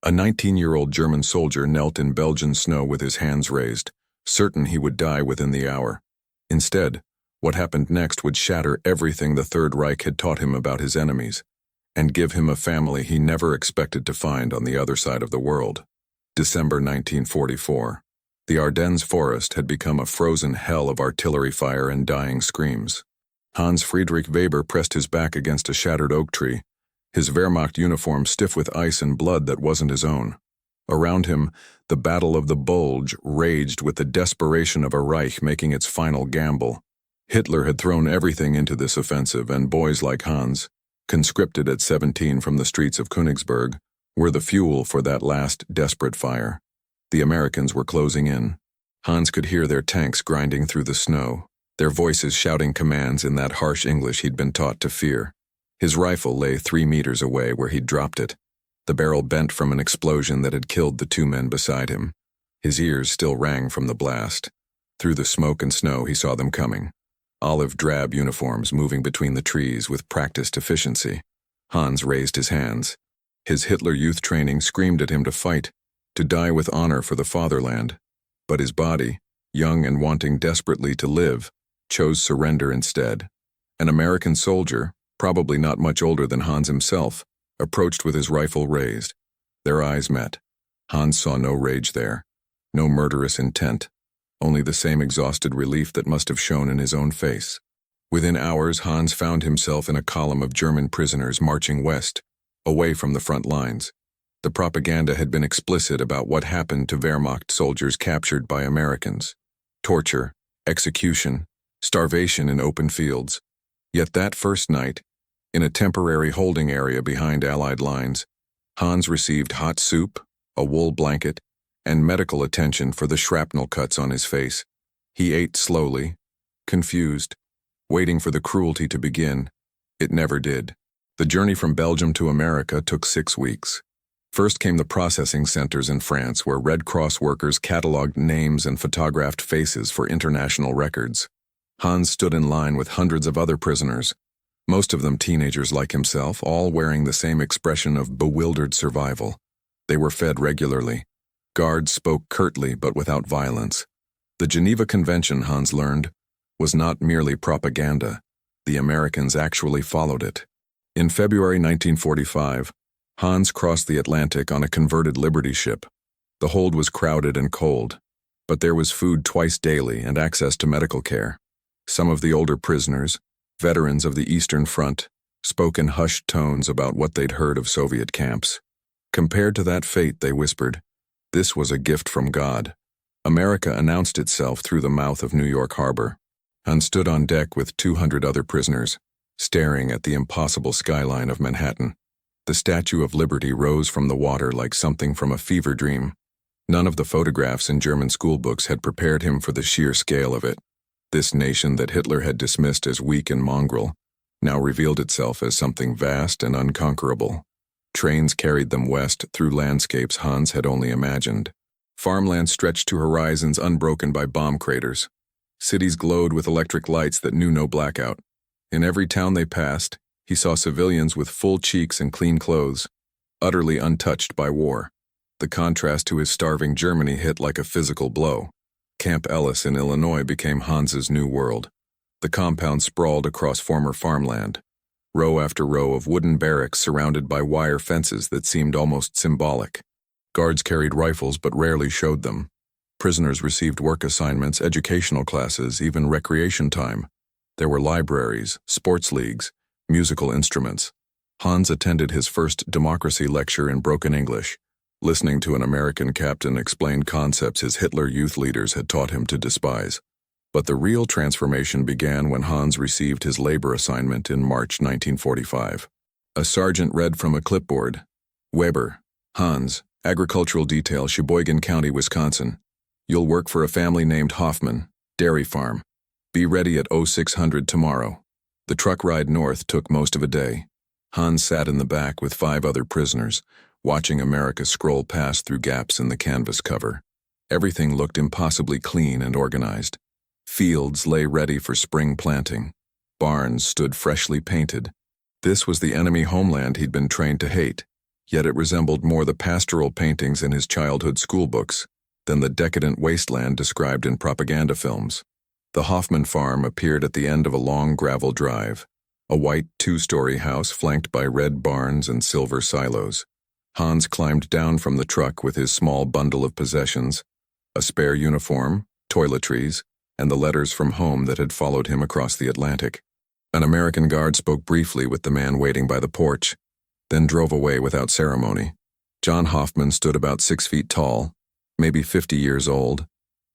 A 19-year-old German soldier knelt in Belgian snow with his hands raised, certain he would die within the hour. Instead, what happened next would shatter everything the Third Reich had taught him about his enemies, and give him a family he never expected to find on the other side of the world. December 1944. The Ardennes forest had become a frozen hell of artillery fire and dying screams. Hans Friedrich Weber pressed his back against a shattered oak tree, his Wehrmacht uniform stiff with ice and blood that wasn't his own. Around him, the Battle of the Bulge raged with the desperation of a Reich making its final gamble. Hitler had thrown everything into this offensive, and boys like Hans, conscripted at 17 from the streets of Königsberg, were the fuel for that last desperate fire. The Americans were closing in. Hans could hear their tanks grinding through the snow, their voices shouting commands in that harsh English he'd been taught to fear. His rifle lay 3 meters away where he'd dropped it, the barrel bent from an explosion that had killed the 2 men beside him. His ears still rang from the blast. Through the smoke and snow he saw them coming. Olive-drab uniforms moving between the trees with practiced efficiency. Hans raised his hands. His Hitler youth training screamed at him to fight, to die with honor for the fatherland. But his body, young and wanting desperately to live, chose surrender instead. An American soldier, probably not much older than Hans himself, approached with his rifle raised. Their eyes met. Hans saw no rage there, no murderous intent, only the same exhausted relief that must have shown in his own face. Within hours, Hans found himself in a column of German prisoners marching west, away from the front lines. The propaganda had been explicit about what happened to Wehrmacht soldiers captured by Americans. Torture, execution, starvation in open fields. Yet that first night, in a temporary holding area behind Allied lines, Hans received hot soup, a wool blanket, and medical attention for the shrapnel cuts on his face. He ate slowly, confused, waiting for the cruelty to begin. It never did. The journey from Belgium to America took 6 weeks. First came the processing centers in France, where Red Cross workers cataloged names and photographed faces for international records. Hans stood in line with hundreds of other prisoners, most of them teenagers like himself, all wearing the same expression of bewildered survival. They were fed regularly. Guards spoke curtly but without violence. The Geneva Convention, Hans learned, was not merely propaganda. The Americans actually followed it. In February 1945, Hans crossed the Atlantic on a converted Liberty ship. The hold was crowded and cold, but there was food twice daily and access to medical care. Some of the older prisoners, veterans of the Eastern Front, spoke in hushed tones about what they'd heard of Soviet camps. Compared to that fate, they whispered, this was a gift from God. America announced itself through the mouth of New York Harbor. Hans stood on deck with 200 other prisoners, staring at the impossible skyline of Manhattan. The Statue of Liberty rose from the water like something from a fever dream. None of the photographs in German schoolbooks had prepared him for the sheer scale of it. This nation that Hitler had dismissed as weak and mongrel now revealed itself as something vast and unconquerable. Trains carried them west through landscapes Hans had only imagined. Farmland stretched to horizons unbroken by bomb craters. Cities glowed with electric lights that knew no blackout. In every town they passed, he saw civilians with full cheeks and clean clothes, utterly untouched by war. The contrast to his starving Germany hit like a physical blow. Camp Ellis in Illinois became Hans's new world. The compound sprawled across former farmland, row after row of wooden barracks surrounded by wire fences that seemed almost symbolic. Guards carried rifles but rarely showed them. Prisoners received work assignments, educational classes, even recreation time. There were libraries, sports leagues, musical instruments. Hans attended his first democracy lecture in broken English, listening to an American captain explain concepts his Hitler youth leaders had taught him to despise. But the real transformation began when Hans received his labor assignment in March 1945. A sergeant read from a clipboard, Weber, Hans, agricultural detail, Sheboygan County, Wisconsin. You'll work for a family named Hoffman, dairy farm. Be ready at 0600 tomorrow. The truck ride north took most of a day. Hans sat in the back with 5 other prisoners, watching America scroll past through gaps in the canvas cover. Everything looked impossibly clean and organized. Fields lay ready for spring planting. Barns stood freshly painted. This was the enemy homeland he'd been trained to hate. yet it resembled more the pastoral paintings in his childhood schoolbooks than the decadent wasteland described in propaganda films. The Hoffman farm appeared at the end of a long gravel drive, a white two-story house flanked by red barns and silver silos. Hans climbed down from the truck with his small bundle of possessions, a spare uniform, toiletries, and the letters from home that had followed him across the Atlantic. An American guard spoke briefly with the man waiting by the porch, then drove away without ceremony. John Hoffman stood about 6 feet tall, maybe 50 years old,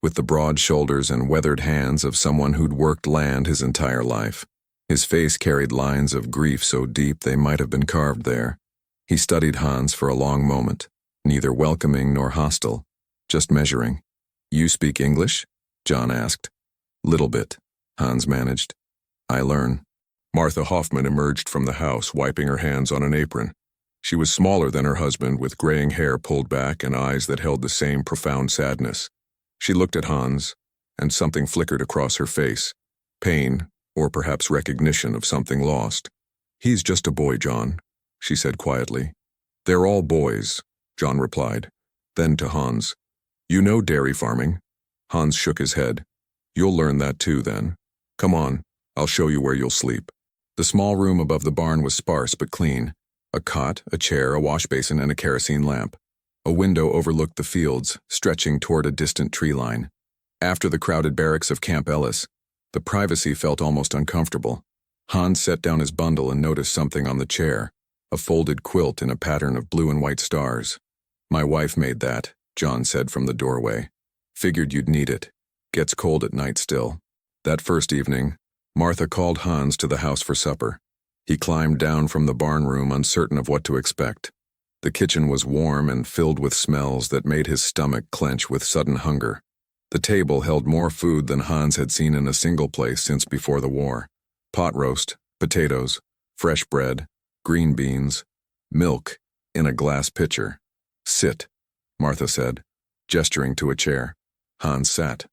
with the broad shoulders and weathered hands of someone who'd worked land his entire life. His face carried lines of grief so deep they might have been carved there. He studied Hans for a long moment, neither welcoming nor hostile, just measuring. "You speak English?" John asked. "Little bit," Hans managed. "I learn." Martha Hoffman emerged from the house, wiping her hands on an apron. She was smaller than her husband, with graying hair pulled back and eyes that held the same profound sadness. She looked at Hans, and something flickered across her face. Pain, or perhaps recognition of something lost. "He's just a boy, John," she said quietly. "They're all boys," John replied. Then to Hans, "You know dairy farming?" Hans shook his head. "You'll learn that too, then. Come on, I'll show you where you'll sleep." The small room above the barn was sparse but clean. A cot, a chair, a wash basin, and a kerosene lamp. A window overlooked the fields, stretching toward a distant tree line. After the crowded barracks of Camp Ellis, the privacy felt almost uncomfortable. Hans set down his bundle and noticed something on the chair, a folded quilt in a pattern of blue and white stars. "My wife made that," John said from the doorway. "Figured you'd need it. Gets cold at night still." That first evening, Martha called Hans to the house for supper. He climbed down from the barn room, uncertain of what to expect. The kitchen was warm and filled with smells that made his stomach clench with sudden hunger. The table held more food than Hans had seen in a single place since before the war. Pot roast, potatoes, fresh bread, green beans, milk in a glass pitcher. "Sit," Martha said, gesturing to a chair. Hans sat.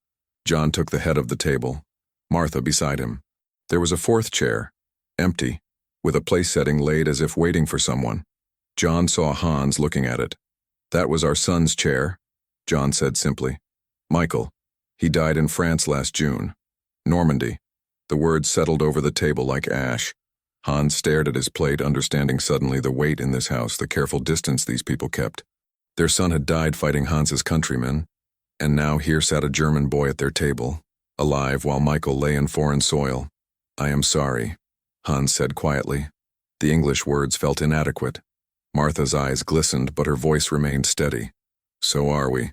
John took the head of the table, Martha beside him. There was a fourth chair, empty, with a place setting laid as if waiting for someone. John saw Hans looking at it. "That was our son's chair," John said simply. "Michael. He died in France last June. Normandy." The words settled over the table like ash. Hans stared at his plate, understanding suddenly the weight in this house, the careful distance these people kept. Their son had died fighting Hans's countrymen, and now here sat a German boy at their table, alive while Michael lay in foreign soil. "I am sorry," Hans said quietly. The English words felt inadequate. Martha's eyes glistened, but her voice remained steady. "So are we.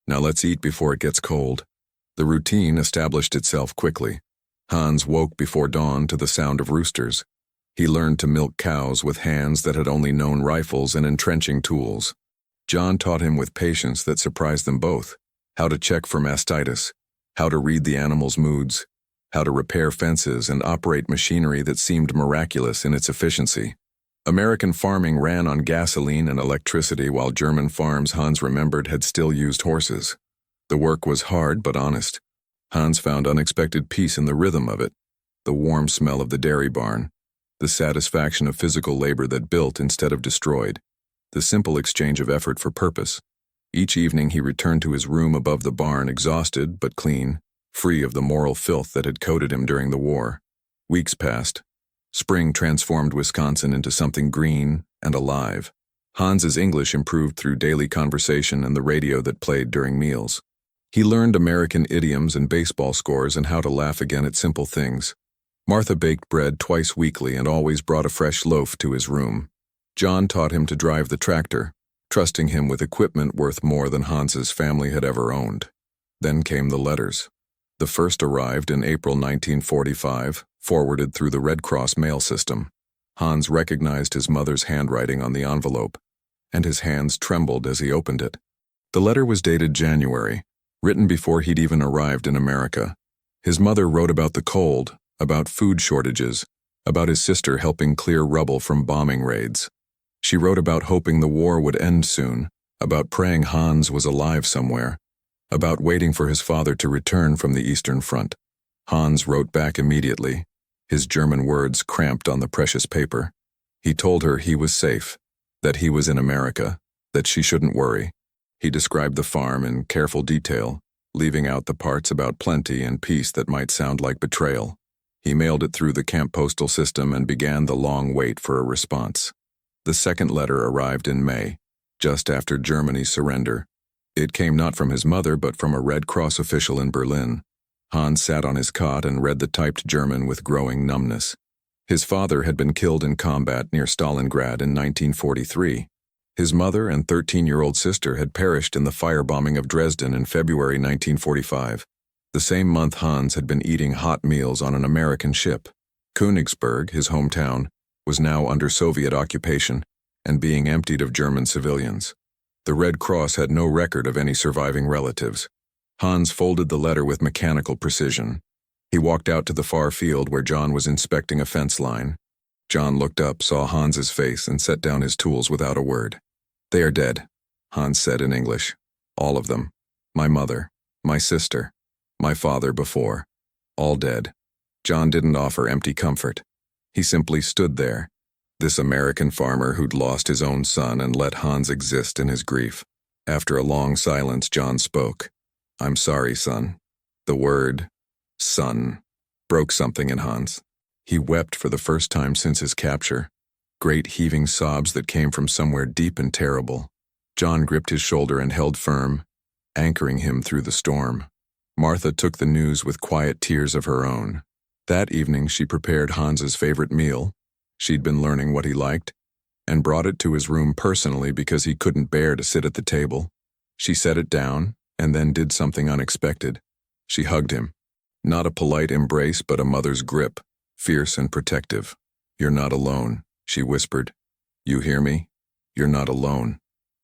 Now let's eat before it gets cold." The routine established itself quickly. Hans woke before dawn to the sound of roosters. He learned to milk cows with hands that had only known rifles and entrenching tools. John taught him with patience that surprised them both, how to check for mastitis, how to read the animal's moods, how to repair fences and operate machinery that seemed miraculous in its efficiency. American farming ran on gasoline and electricity, while German farms, Hans remembered, had still used horses. The work was hard but honest. Hans found unexpected peace in the rhythm of it, the warm smell of the dairy barn, the satisfaction of physical labor that built instead of destroyed, the simple exchange of effort for purpose. Each evening he returned to his room above the barn, exhausted but clean, free of the moral filth that had coated him during the war. Weeks passed. Spring transformed Wisconsin into something green and alive. Hans's English improved through daily conversation and the radio that played during meals. He learned American idioms and baseball scores and how to laugh again at simple things. Martha baked bread twice weekly and always brought a fresh loaf to his room. John taught him to drive the tractor, trusting him with equipment worth more than Hans's family had ever owned. Then came the letters. The first arrived in April 1945, forwarded through the Red Cross mail system. Hans recognized his mother's handwriting on the envelope, and his hands trembled as he opened it. The letter was dated January, written before he'd even arrived in America. His mother wrote about the cold, about food shortages, about his sister helping clear rubble from bombing raids. She wrote about hoping the war would end soon, about praying Hans was alive somewhere, about waiting for his father to return from the Eastern Front. Hans wrote back immediately, his German words cramped on the precious paper. He told her he was safe, that he was in America, that she shouldn't worry. He described the farm in careful detail, leaving out the parts about plenty and peace that might sound like betrayal. He mailed it through the camp postal system and began the long wait for a response. The second letter arrived in May, just after Germany's surrender. It came not from his mother but from a Red Cross official in Berlin. Hans sat on his cot and read the typed German with growing numbness. His father had been killed in combat near Stalingrad in 1943. His mother and 13-year-old sister had perished in the firebombing of Dresden in February 1945. The same month Hans had been eating hot meals on an American ship. Königsberg, his hometown, was now under Soviet occupation and being emptied of German civilians. The Red Cross had no record of any surviving relatives. Hans folded the letter with mechanical precision. He walked out to the far field where John was inspecting a fence line. John looked up, saw Hans's face, and set down his tools without a word. "They are dead," Hans said in English. "All of them. My mother, my sister, my father before. All dead." John didn't offer empty comfort. He simply stood there, this American farmer who'd lost his own son and let Hans exist in his grief. After a long silence, John spoke. "I'm sorry, son." The word, son, broke something in Hans. He wept for the first time since his capture, great heaving sobs that came from somewhere deep and terrible. John gripped his shoulder and held firm, anchoring him through the storm. Martha took the news with quiet tears of her own. That evening she prepared Hans's favorite meal. She'd been learning what he liked, and brought it to his room personally because he couldn't bear to sit at the table. She set it down, and then did something unexpected. She hugged him. Not a polite embrace, but a mother's grip, fierce and protective. "You're not alone," she whispered. "You hear me? You're not alone."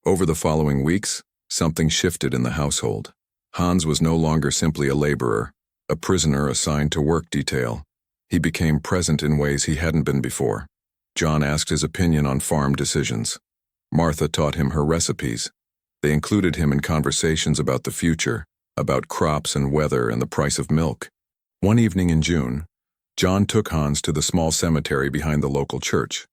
Over the following weeks, something shifted in the household. Hans was no longer simply a laborer, a prisoner assigned to work detail. He became present in ways he hadn't been before. John asked his opinion on farm decisions. Martha taught him her recipes. They included him in conversations about the future, about crops and weather and the price of milk. One evening in June, John took Hans to the small cemetery behind the local church.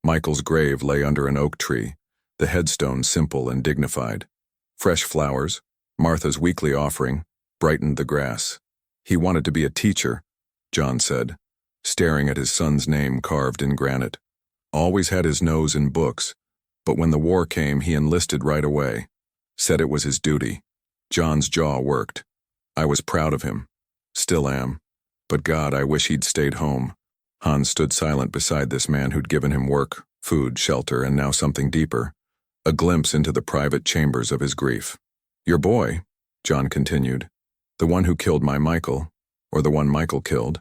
Michael's grave lay under an oak tree, the headstone simple and dignified. Fresh flowers, Martha's weekly offering, brightened the grass. "He wanted to be a teacher," John said, staring at his son's name carved in granite. "Always had his nose in books, but when the war came he enlisted right away. Said it was his duty." John's jaw worked. "I was proud of him. Still am. But God, I wish he'd stayed home." Hans stood silent beside this man who'd given him work, food, shelter, and now something deeper, a glimpse into the private chambers of his grief. "Your boy," John continued, "the one who killed my Michael, or the one Michael killed.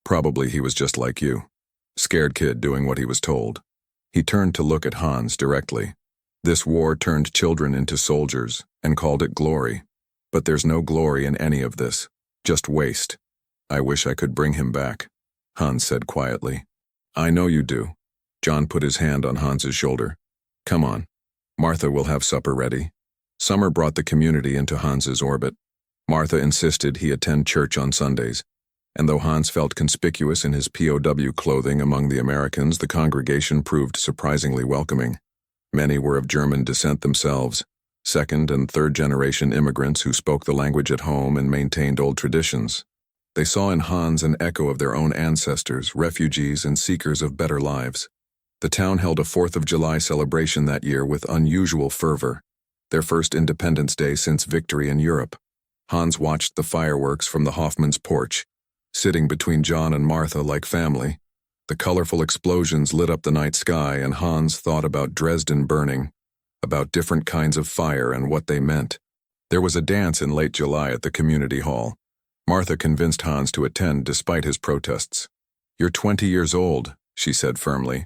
Probably he was just like you. Scared kid doing what he was told." He turned to look at Hans directly. "This war turned children into soldiers and called it glory. But there's no glory in any of this, just waste. I wish I could bring him back," Hans said quietly. "I know you do." John put his hand on Hans's shoulder. "Come on. Martha will have supper ready." Summer brought the community into Hans's orbit. Martha insisted he attend church on Sundays, and though Hans felt conspicuous in his POW clothing among the Americans, the congregation proved surprisingly welcoming. Many were of German descent themselves, second- and third-generation immigrants who spoke the language at home and maintained old traditions. They saw in Hans an echo of their own ancestors, refugees and seekers of better lives. The town held a 4th of July celebration that year with unusual fervor, their first Independence Day since victory in Europe. Hans watched the fireworks from the Hoffman's porch, sitting between John and Martha like family. The colorful explosions lit up the night sky, and Hans thought about Dresden burning, about different kinds of fire and what they meant. There was a dance in late July at the community hall. Martha convinced Hans to attend despite his protests. "You're 20 years old," she said firmly.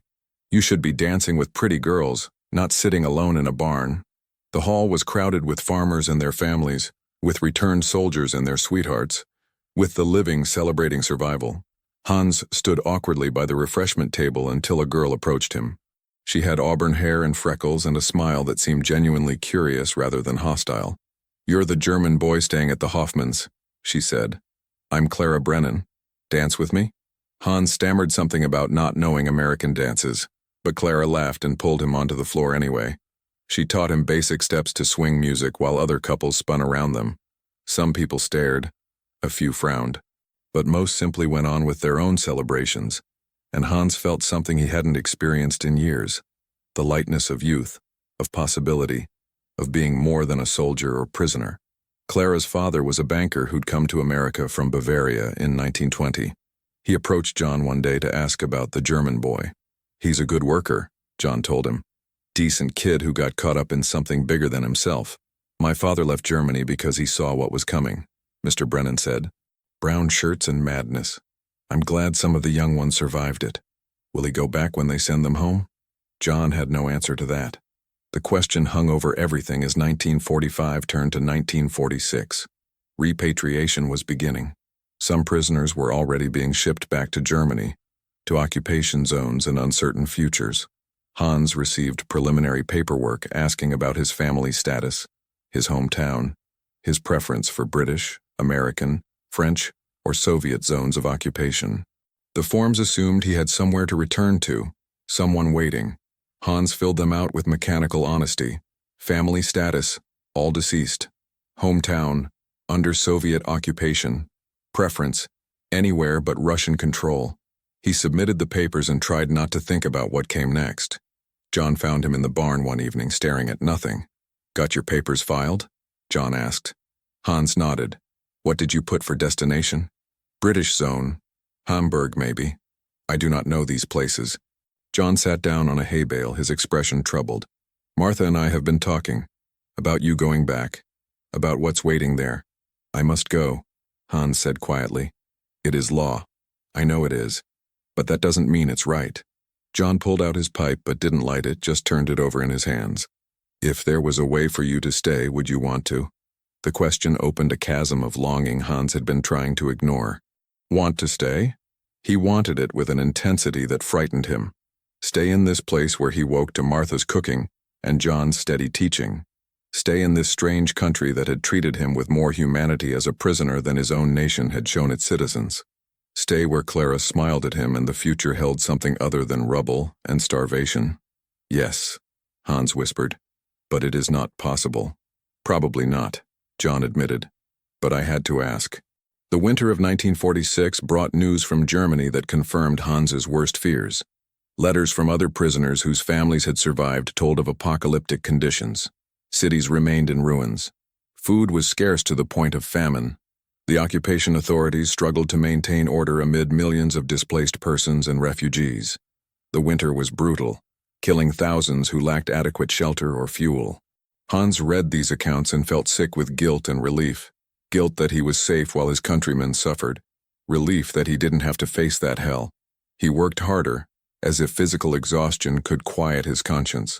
"You should be dancing with pretty girls, not sitting alone in a barn." The hall was crowded with farmers and their families, with returned soldiers and their sweethearts, with the living celebrating survival. Hans stood awkwardly by the refreshment table until a girl approached him. She had auburn hair and freckles and a smile that seemed genuinely curious rather than hostile. "You're the German boy staying at the Hoffmans," she said. "I'm Clara Brennan. Dance with me?" Hans stammered something about not knowing American dances. But Clara laughed and pulled him onto the floor anyway. She taught him basic steps to swing music while other couples spun around them. Some people stared, a few frowned, but most simply went on with their own celebrations, and Hans felt something he hadn't experienced in years, the lightness of youth, of possibility, of being more than a soldier or prisoner. Clara's father was a banker who'd come to America from Bavaria in 1920. He approached John one day to ask about the German boy. "He's a good worker," John told him. "Decent kid who got caught up in something bigger than himself. My father left Germany because he saw what was coming," Mr. Brennan said. "Brown shirts and madness. I'm glad some of the young ones survived it. Will he go back when they send them home?" John had no answer to that. The question hung over everything as 1945 turned to 1946. Repatriation was beginning. Some prisoners were already being shipped back to Germany, to occupation zones and uncertain futures. Hans received preliminary paperwork asking about his family status, his hometown, his preference for British, American, French, or Soviet zones of occupation. The forms assumed he had somewhere to return to, someone waiting. Hans filled them out with mechanical honesty. Family status, all deceased. Hometown, under Soviet occupation. Preference, anywhere but Russian control. He submitted the papers and tried not to think about what came next. John found him in the barn one evening staring at nothing. "Got your papers filed?" John asked. Hans nodded. "What did you put for destination?" "British zone. Hamburg, maybe. I do not know these places." John sat down on a hay bale, his expression troubled. "Martha and I have been talking. About you going back. About what's waiting there." "I must go," Hans said quietly. "It is law. I know it is. But that doesn't mean it's right." John pulled out his pipe but didn't light it, just turned it over in his hands. "If there was a way for you to stay, would you want to?" The question opened a chasm of longing Hans had been trying to ignore. Want to stay? He wanted it with an intensity that frightened him. Stay in this place where he woke to Martha's cooking and John's steady teaching. Stay in this strange country that had treated him with more humanity as a prisoner than his own nation had shown its citizens. Stay where Clara smiled at him and the future held something other than rubble and starvation. "Yes," Hans whispered, "but it is not possible." "Probably not," John admitted, "but I had to ask." The winter of 1946 brought news from Germany that confirmed Hans's worst fears. Letters from other prisoners whose families had survived told of apocalyptic conditions. Cities remained in ruins. Food was scarce to the point of famine. The occupation authorities struggled to maintain order amid millions of displaced persons and refugees. The winter was brutal, killing thousands who lacked adequate shelter or fuel. Hans read these accounts and felt sick with guilt and relief. Guilt that he was safe while his countrymen suffered. Relief that he didn't have to face that hell. He worked harder, as if physical exhaustion could quiet his conscience.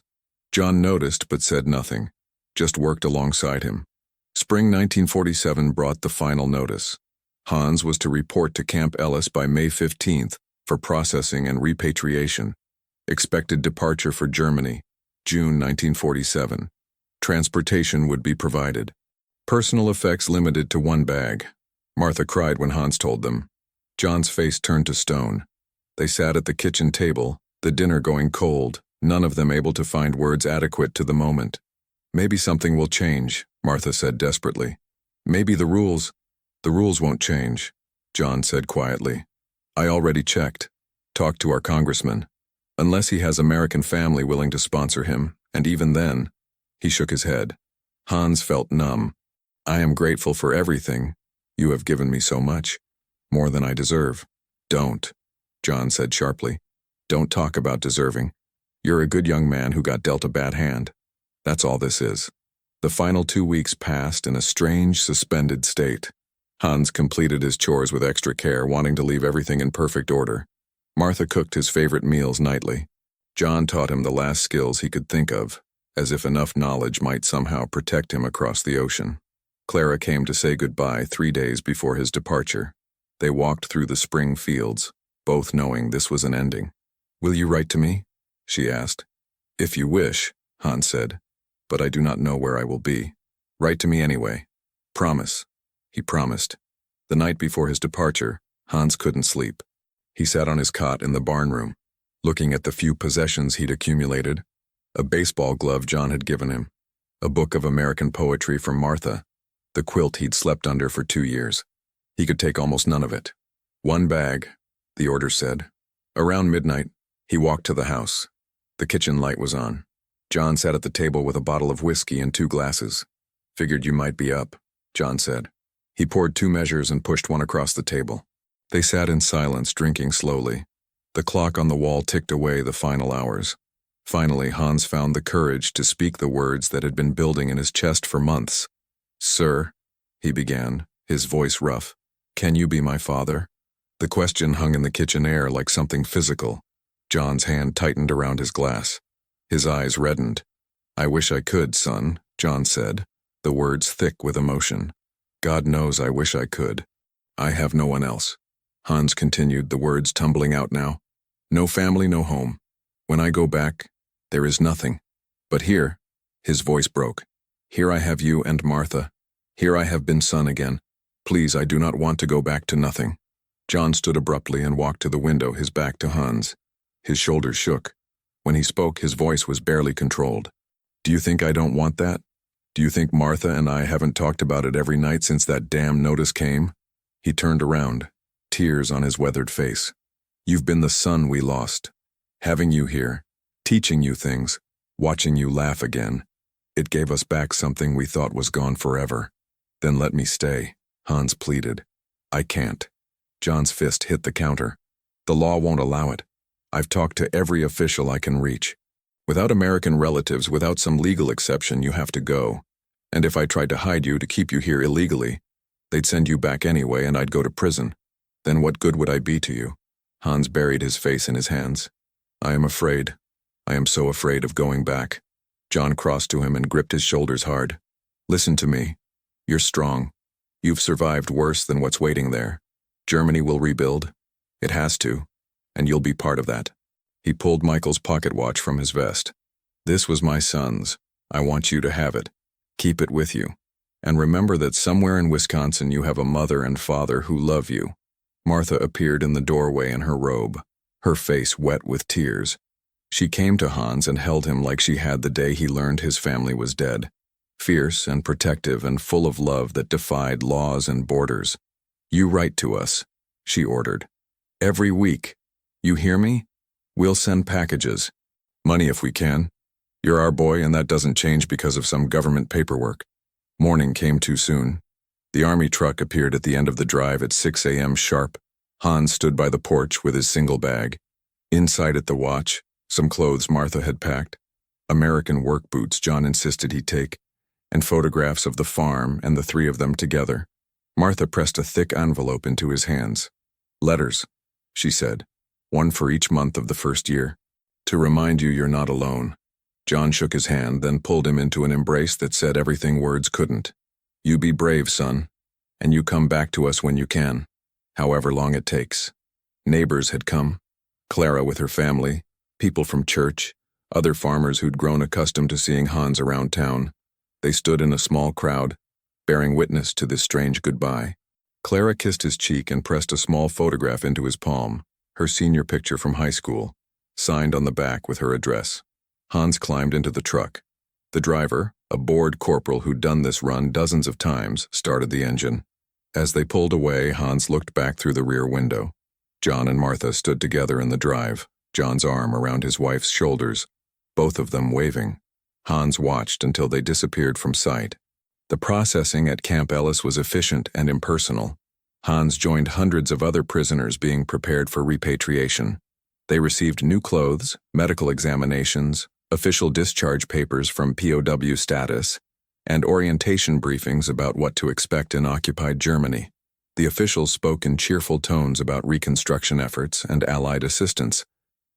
John noticed but said nothing, just worked alongside him. Spring 1947 brought the final notice. Hans was to report to Camp Ellis by May 15th for processing and repatriation. Expected departure for Germany, June 1947. Transportation would be provided. Personal effects limited to one bag. Martha cried when Hans told them. John's face turned to stone. They sat at the kitchen table, the dinner going cold, none of them able to find words adequate to the moment. "Maybe something will change," Martha said desperately. "Maybe the rules won't change," John said quietly. "I already checked. Talked to our congressman. Unless he has American family willing to sponsor him, and even then," he shook his head. Hans felt numb. "I am grateful for everything. You have given me so much. More than I deserve." "Don't," John said sharply. "Don't talk about deserving. You're a good young man who got dealt a bad hand. That's all this is." The final 2 weeks passed in a strange, suspended state. Hans completed his chores with extra care, wanting to leave everything in perfect order. Martha cooked his favorite meals nightly. John taught him the last skills he could think of, as if enough knowledge might somehow protect him across the ocean. Clara came to say goodbye 3 days before his departure. They walked through the spring fields, both knowing this was an ending. "Will you write to me?" she asked. "If you wish," Hans said, "but I do not know where I will be. Write to me anyway. Promise." He promised. The night before his departure, Hans couldn't sleep. He sat on his cot in the barn room. looking at the few possessions he'd accumulated. A baseball glove John had given him, a book of American poetry from Martha, the quilt he'd slept under for 2 years. He could take almost none of it. "One bag," the order said. Around midnight, he walked to the house. The kitchen light was on. John sat at the table with a bottle of whiskey and 2 glasses. "Figured you might be up," John said. He poured 2 measures and pushed one across the table. They sat in silence, drinking slowly. The clock on the wall ticked away the final hours. Finally, Hans found the courage to speak the words that had been building in his chest for months. "Sir," he began, his voice rough, "can you be my father?" The question hung in the kitchen air like something physical. John's hand tightened around his glass. His eyes reddened. "I wish I could, son," John said, the words thick with emotion. "God knows I wish I could. I have no one else." Hans continued, the words tumbling out now. "No family, no home. When I go back, there is nothing. But here," his voice broke, "here I have you and Martha. Here I have been son again. Please, I do not want to go back to nothing." John stood abruptly and walked to the window, his back to Hans. His shoulders shook. When he spoke, his voice was barely controlled. "Do you think I don't want that? Do you think Martha and I haven't talked about it every night since that damn notice came?" He turned around, tears on his weathered face. "You've been the son we lost. Having you here, teaching you things, watching you laugh again, it gave us back something we thought was gone forever. Then let me stay," Hans pleaded. "I can't." John's fist hit the counter. "The law won't allow it. I've talked to every official I can reach. Without American relatives, without some legal exception, you have to go. And if I tried to hide you to keep you here illegally, they'd send you back anyway and I'd go to prison. Then what good would I be to you?" Hans buried his face in his hands. "I am afraid. I am so afraid of going back." John crossed to him and gripped his shoulders hard. "Listen to me. You're strong. You've survived worse than what's waiting there. Germany will rebuild. It has to. And you'll be part of that." He pulled Michael's pocket watch from his vest. "This was my son's. I want you to have it. Keep it with you. And remember that somewhere in Wisconsin you have a mother and father who love you." Martha appeared in the doorway in her robe, her face wet with tears. She came to Hans and held him like she had the day he learned his family was dead. Fierce and protective and full of love that defied laws and borders. "You write to us," she ordered. "Every week. You hear me? We'll send packages. Money if we can. You're our boy and that doesn't change because of some government paperwork." Morning came too soon. The army truck appeared at the end of the drive at 6 a.m. sharp. Hans stood by the porch with his single bag. Inside it the watch, some clothes Martha had packed, American work boots John insisted he take, and photographs of the farm and the 3 of them together. Martha pressed a thick envelope into his hands. "Letters," she said, "one for each month of the first year. To remind you you're not alone." John shook his hand, then pulled him into an embrace that said everything words couldn't. "You be brave, son, and you come back to us when you can, however long it takes." Neighbors had come. Clara with her family, people from church, other farmers who'd grown accustomed to seeing Hans around town. They stood in a small crowd, bearing witness to this strange goodbye. Clara kissed his cheek and pressed a small photograph into his palm, her senior picture from high school, signed on the back with her address. Hans climbed into the truck. The driver, a bored corporal who'd done this run dozens of times, started the engine. As they pulled away, Hans looked back through the rear window. John and Martha stood together in the drive, John's arm around his wife's shoulders, both of them waving. Hans watched until they disappeared from sight. The processing at Camp Ellis was efficient and impersonal. Hans joined hundreds of other prisoners being prepared for repatriation. They received new clothes, medical examinations, official discharge papers from POW status, and orientation briefings about what to expect in occupied Germany. The officials spoke in cheerful tones about reconstruction efforts and Allied assistance,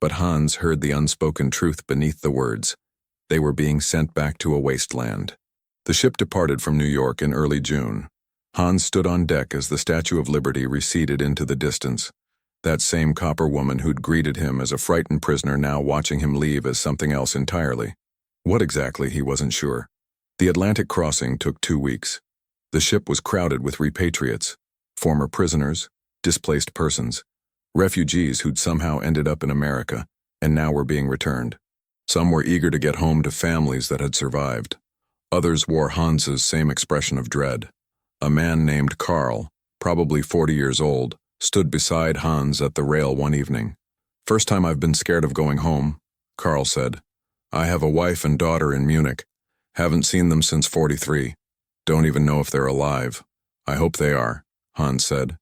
but Hans heard the unspoken truth beneath the words. They were being sent back to a wasteland. The ship departed from New York in early June. Hans stood on deck as the Statue of Liberty receded into the distance. That same copper woman who'd greeted him as a frightened prisoner now watching him leave as something else entirely. What exactly, he wasn't sure. The Atlantic crossing took 2 weeks. The ship was crowded with repatriates, former prisoners, displaced persons, refugees who'd somehow ended up in America, and now were being returned. Some were eager to get home to families that had survived. Others wore Hans's same expression of dread. A man named Karl, probably 40 years old, stood beside Hans at the rail one evening. "First time I've been scared of going home," Karl said. "I have a wife and daughter in Munich. Haven't seen them since '43. Don't even know if they're alive." "I hope they are," Hans said.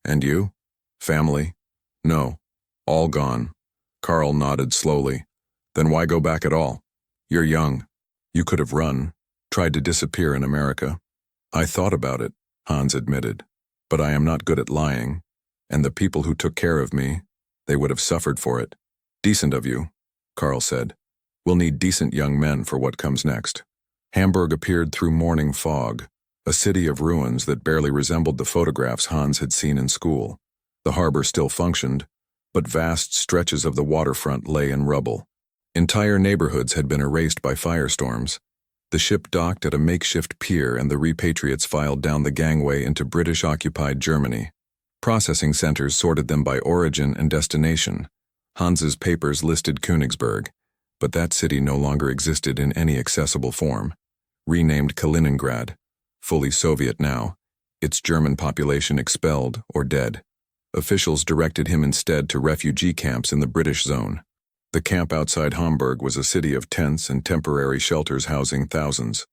"And you? Family?" "No. All gone." Karl nodded slowly. "Then why go back at all? You're young. You could have run, tried to disappear in America." "I thought about it," Hans admitted. "But I am not good at lying. And the people who took care of me, they would have suffered for it." "Decent of you," Karl said. "We'll need decent young men for what comes next." Hamburg appeared through morning fog, a city of ruins that barely resembled the photographs Hans had seen in school. The harbor still functioned, but vast stretches of the waterfront lay in rubble. Entire neighborhoods had been erased by firestorms. The ship docked at a makeshift pier and the repatriates filed down the gangway into British-occupied Germany. Processing centers sorted them by origin and destination. Hans's papers listed Königsberg, but that city no longer existed in any accessible form. Renamed Kaliningrad, fully Soviet now, its German population expelled or dead. Officials directed him instead to refugee camps in the British zone. The camp outside Hamburg was a city of tents and temporary shelters housing thousands.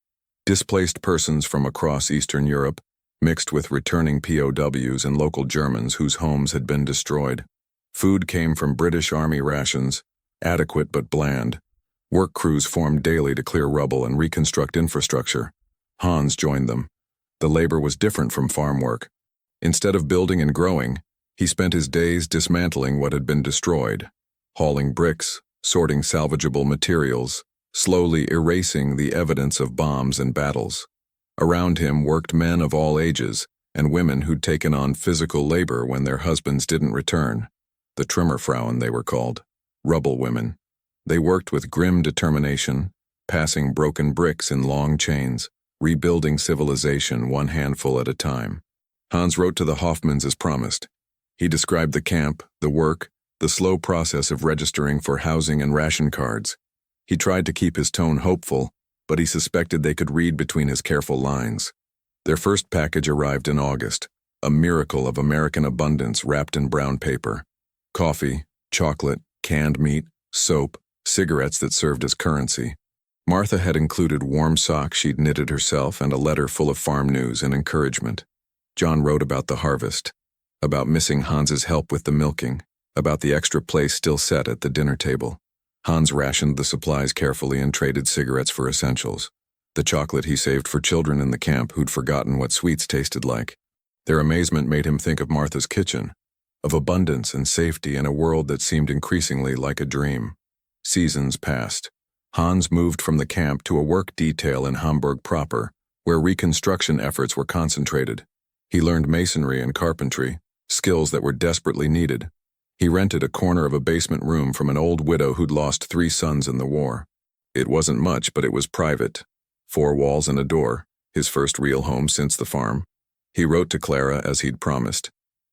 Displaced persons from across Eastern Europe, mixed with returning POWs and local Germans whose homes had been destroyed. Food came from British Army rations, adequate but bland. Work crews formed daily to clear rubble and reconstruct infrastructure. Hans joined them. The labor was different from farm work. Instead of building and growing, he spent his days dismantling what had been destroyed, hauling bricks, sorting salvageable materials, slowly erasing the evidence of bombs and battles. Around him worked men of all ages and women who'd taken on physical labor when their husbands didn't return. The Trümmerfrauen, they were called, rubble women. They worked with grim determination, passing broken bricks in long chains, rebuilding civilization one handful at a time. Hans wrote to the Hoffmans as promised. He described the camp, the work, the slow process of registering for housing and ration cards. He tried to keep his tone hopeful, but he suspected they could read between his careful lines. Their first package arrived in August, a miracle of American abundance wrapped in brown paper. Coffee, chocolate, canned meat, soap, cigarettes that served as currency. Martha had included warm socks she'd knitted herself and a letter full of farm news and encouragement. John wrote about the harvest, about missing Hans's help with the milking, about the extra place still set at the dinner table. Hans rationed the supplies carefully and traded cigarettes for essentials. The chocolate he saved for children in the camp who'd forgotten what sweets tasted like. Their amazement made him think of Martha's kitchen, of abundance and safety in a world that seemed increasingly like a dream. Seasons passed. Hans moved from the camp to a work detail in Hamburg proper, where reconstruction efforts were concentrated. He learned masonry and carpentry, skills that were desperately needed. He rented a corner of a basement room from an old widow who'd lost 3 sons in the war. It wasn't much, but it was private. 4 walls and a door, his first real home since the farm. He wrote to Clara as he'd promised.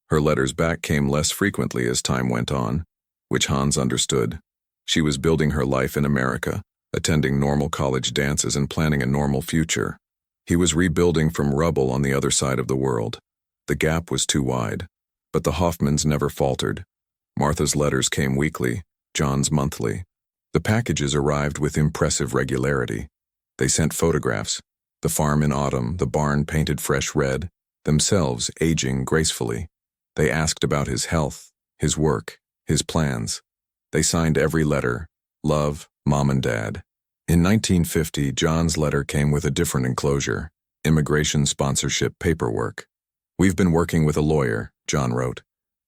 Her letters back came less frequently as time went on, which Hans understood. She was building her life in America, attending normal college dances and planning a normal future. He was rebuilding from rubble on the other side of the world. The gap was too wide, but the Hoffmans never faltered. Martha's letters came weekly, John's monthly. The packages arrived with impressive regularity. They sent photographs, the farm in autumn, the barn painted fresh red, themselves aging gracefully. They asked about his health, his work, his plans. They signed every letter, love, Mom and Dad. In 1950, John's letter came with a different enclosure, immigration sponsorship paperwork. "We've been working with a lawyer," John wrote.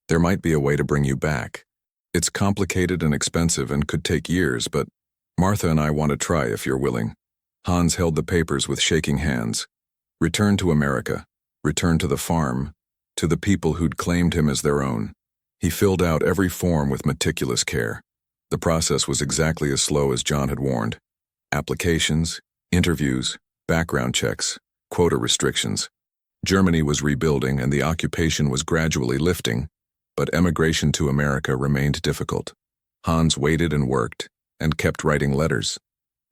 "There might be a way to bring you back. It's complicated and expensive and could take years, but Martha and I want to try if you're willing." Hans held the papers with shaking hands. Return to America, return to the farm, to the people who'd claimed him as their own. He filled out every form with meticulous care. The process was exactly as slow as John had warned. Applications, interviews, background checks, quota restrictions. Germany was rebuilding and the occupation was gradually lifting, but emigration to America remained difficult. Hans waited and worked, and kept writing letters.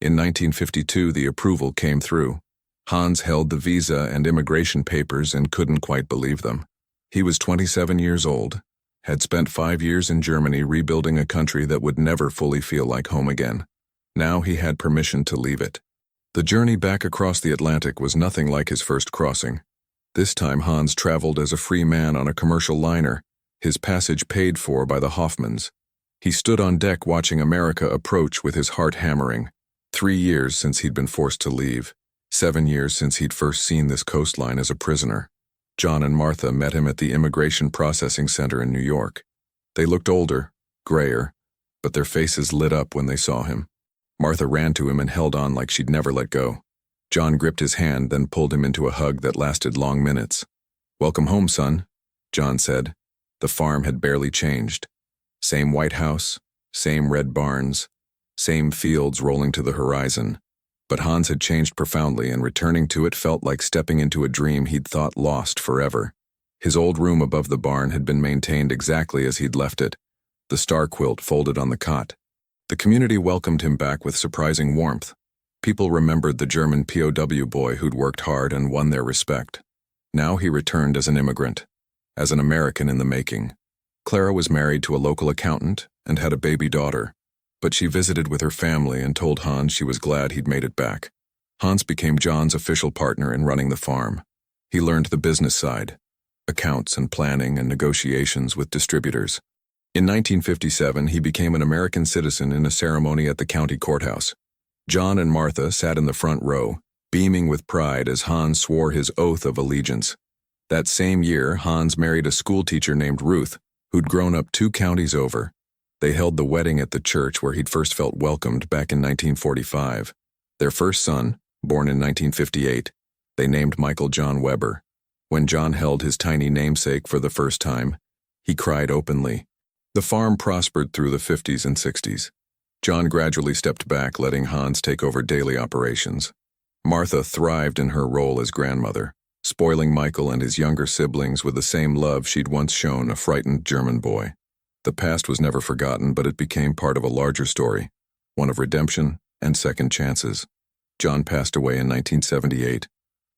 In 1952, the approval came through. Hans held the visa and immigration papers and couldn't quite believe them. He was 27 years old, had spent 5 years in Germany rebuilding a country that would never fully feel like home again. Now he had permission to leave it. The journey back across the Atlantic was nothing like his first crossing. This time Hans traveled as a free man on a commercial liner, his passage paid for by the Hoffmans. He stood on deck watching America approach with his heart hammering. 3 years since he'd been forced to leave. 7 years since he'd first seen this coastline as a prisoner. John and Martha met him at the Immigration Processing Center in New York. They looked older, grayer, but their faces lit up when they saw him. Martha ran to him and held on like she'd never let go. John gripped his hand, then pulled him into a hug that lasted long minutes. "Welcome home, son," John said. The farm had barely changed. Same white house, same red barns, same fields rolling to the horizon. But Hans had changed profoundly, and returning to it felt like stepping into a dream he'd thought lost forever. His old room above the barn had been maintained exactly as he'd left it, the star quilt folded on the cot. The community welcomed him back with surprising warmth. People remembered the German POW boy who'd worked hard and won their respect. Now he returned as an immigrant, as an American in the making. Clara was married to a local accountant and had a baby daughter, but she visited with her family and told Hans she was glad he'd made it back. Hans became John's official partner in running the farm. He learned the business side, accounts and planning and negotiations with distributors. In 1957, he became an American citizen in a ceremony at the county courthouse. John and Martha sat in the front row, beaming with pride as Hans swore his oath of allegiance. That same year, Hans married a schoolteacher named Ruth, who'd grown up 2 counties over. They held the wedding at the church where he'd first felt welcomed back in 1945. Their first son, born in 1958, they named Michael John Weber. When John held his tiny namesake for the first time, he cried openly. The farm prospered through the 50s and 60s. John gradually stepped back, letting Hans take over daily operations. Martha thrived in her role as grandmother, spoiling Michael and his younger siblings with the same love she'd once shown a frightened German boy. The past was never forgotten, but it became part of a larger story, one of redemption and second chances. John passed away in 1978,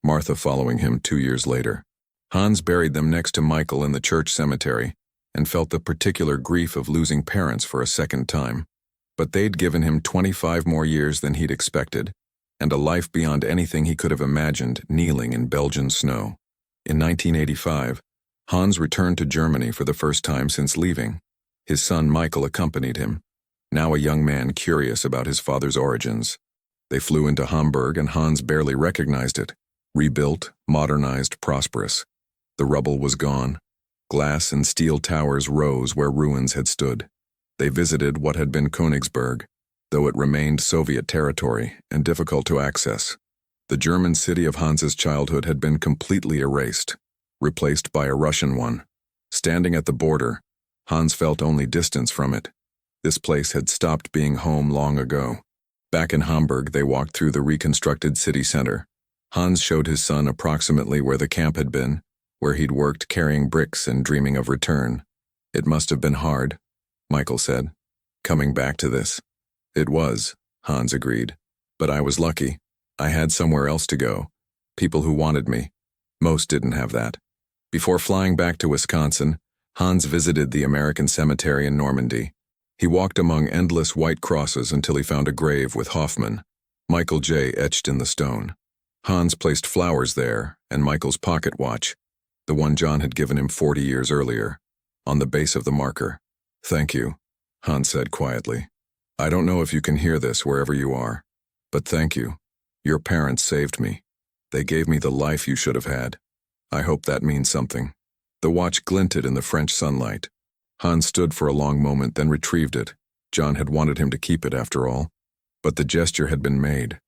Martha following him 2 years later. Hans buried them next to Michael in the church cemetery and felt the particular grief of losing parents for a second time. But they'd given him 25 more years than he'd expected, and a life beyond anything he could have imagined kneeling in Belgian snow. In 1985, Hans returned to Germany for the first time since leaving. His son Michael accompanied him, now a young man curious about his father's origins. They flew into Hamburg and Hans barely recognized it. Rebuilt, modernized, prosperous. The rubble was gone. Glass and steel towers rose where ruins had stood. They visited what had been Königsberg, though it remained Soviet territory and difficult to access. The German city of Hans's childhood had been completely erased, replaced by a Russian one. Standing at the border, Hans felt only distance from it. This place had stopped being home long ago. Back in Hamburg, they walked through the reconstructed city center. Hans showed his son approximately where the camp had been, where he'd worked carrying bricks and dreaming of return. "It must have been hard," Michael said, "coming back to this." "It was," Hans agreed. "But I was lucky. I had somewhere else to go. People who wanted me. Most didn't have that." Before flying back to Wisconsin, Hans visited the American cemetery in Normandy. He walked among endless white crosses until he found a grave with Hoffman, Michael J. etched in the stone. Hans placed flowers there and Michael's pocket watch, the one John had given him 40 years earlier, on the base of the marker. "Thank you," Hans said quietly. "I don't know if you can hear this wherever you are, but thank you. Your parents saved me. They gave me the life you should have had. I hope that means something." The watch glinted in the French sunlight. Hans stood for a long moment, then retrieved it. John had wanted him to keep it after all. But the gesture had been made.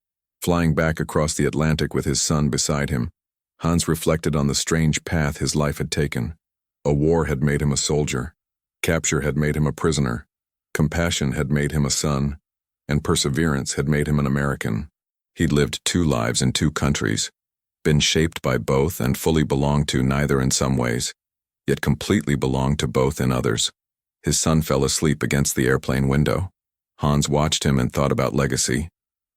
Flying back across the Atlantic with his son beside him, Hans reflected on the strange path his life had taken. A war had made him a soldier. Capture had made him a prisoner. Compassion had made him a son. And perseverance had made him an American. He'd lived 2 lives in 2 countries, been shaped by both and fully belonged to neither in some ways, yet completely belonged to both in others. His son fell asleep against the airplane window. Hans watched him and thought about legacy,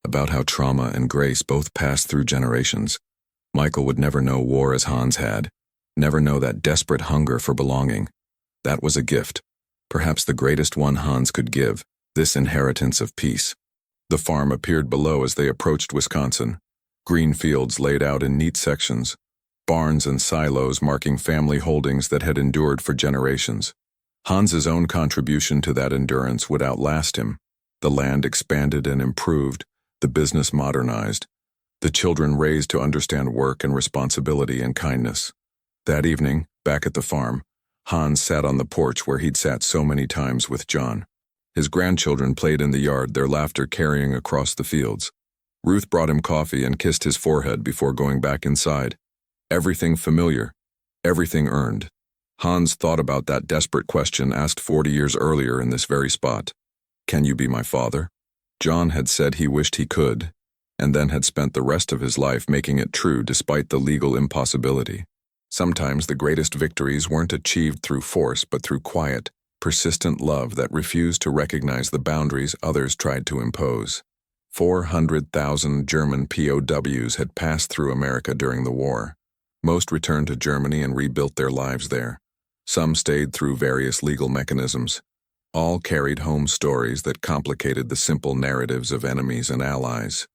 about how trauma and grace both passed through generations. Michael would never know war as Hans had, never know that desperate hunger for belonging. That was a gift, perhaps the greatest one Hans could give, this inheritance of peace. The farm appeared below as they approached Wisconsin. Green fields laid out in neat sections, barns and silos marking family holdings that had endured for generations. Hans's own contribution to that endurance would outlast him. The land expanded and improved, the business modernized, the children raised to understand work and responsibility and kindness. That evening, back at the farm, Hans sat on the porch where he'd sat so many times with John. His grandchildren played in the yard, their laughter carrying across the fields. Ruth brought him coffee and kissed his forehead before going back inside. Everything familiar, everything earned. Hans thought about that desperate question asked 40 years earlier in this very spot. Can you be my father? John had said he wished he could, and then had spent the rest of his life making it true despite the legal impossibility. Sometimes the greatest victories weren't achieved through force but through quiet, persistent love that refused to recognize the boundaries others tried to impose. 400,000 German POWs had passed through America during the war. Most returned to Germany and rebuilt their lives there. Some stayed through various legal mechanisms. All carried home stories that complicated the simple narratives of enemies and allies.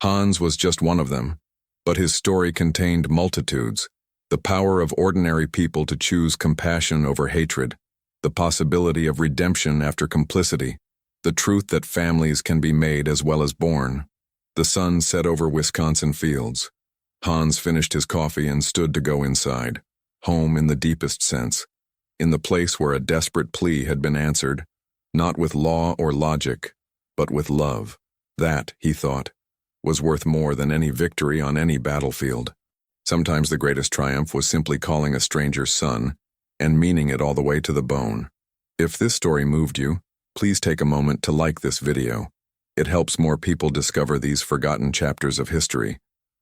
Hans was just one of them, but his story contained multitudes. The power of ordinary people to choose compassion over hatred, the possibility of redemption after complicity, the truth that families can be made as well as born. The sun set over Wisconsin fields. Hans finished his coffee and stood to go inside, home in the deepest sense, in the place where a desperate plea had been answered, not with law or logic, but with love. That, he thought, was worth more than any victory on any battlefield. Sometimes the greatest triumph was simply calling a stranger's son and meaning it all the way to the bone. If this story moved you, please take a moment to like this video. It helps more people discover these forgotten chapters of history.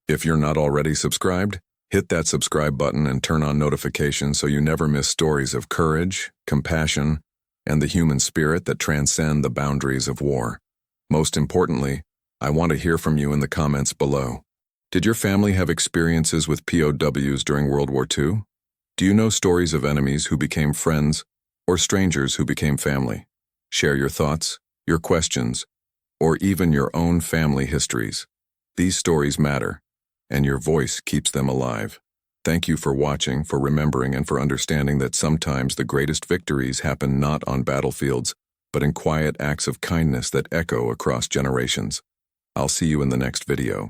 If you're not already subscribed, hit that subscribe button and turn on notifications so you never miss stories of courage, compassion, and the human spirit that transcend the boundaries of war. Most importantly, I want to hear from you in the comments below. Did your family have experiences with POWs during World War II? Do you know stories of enemies who became friends or strangers who became family? Share your thoughts, your questions, or even your own family histories. These stories matter, and your voice keeps them alive. Thank you for watching, for remembering, and for understanding that sometimes the greatest victories happen not on battlefields, but in quiet acts of kindness that echo across generations. I'll see you in the next video.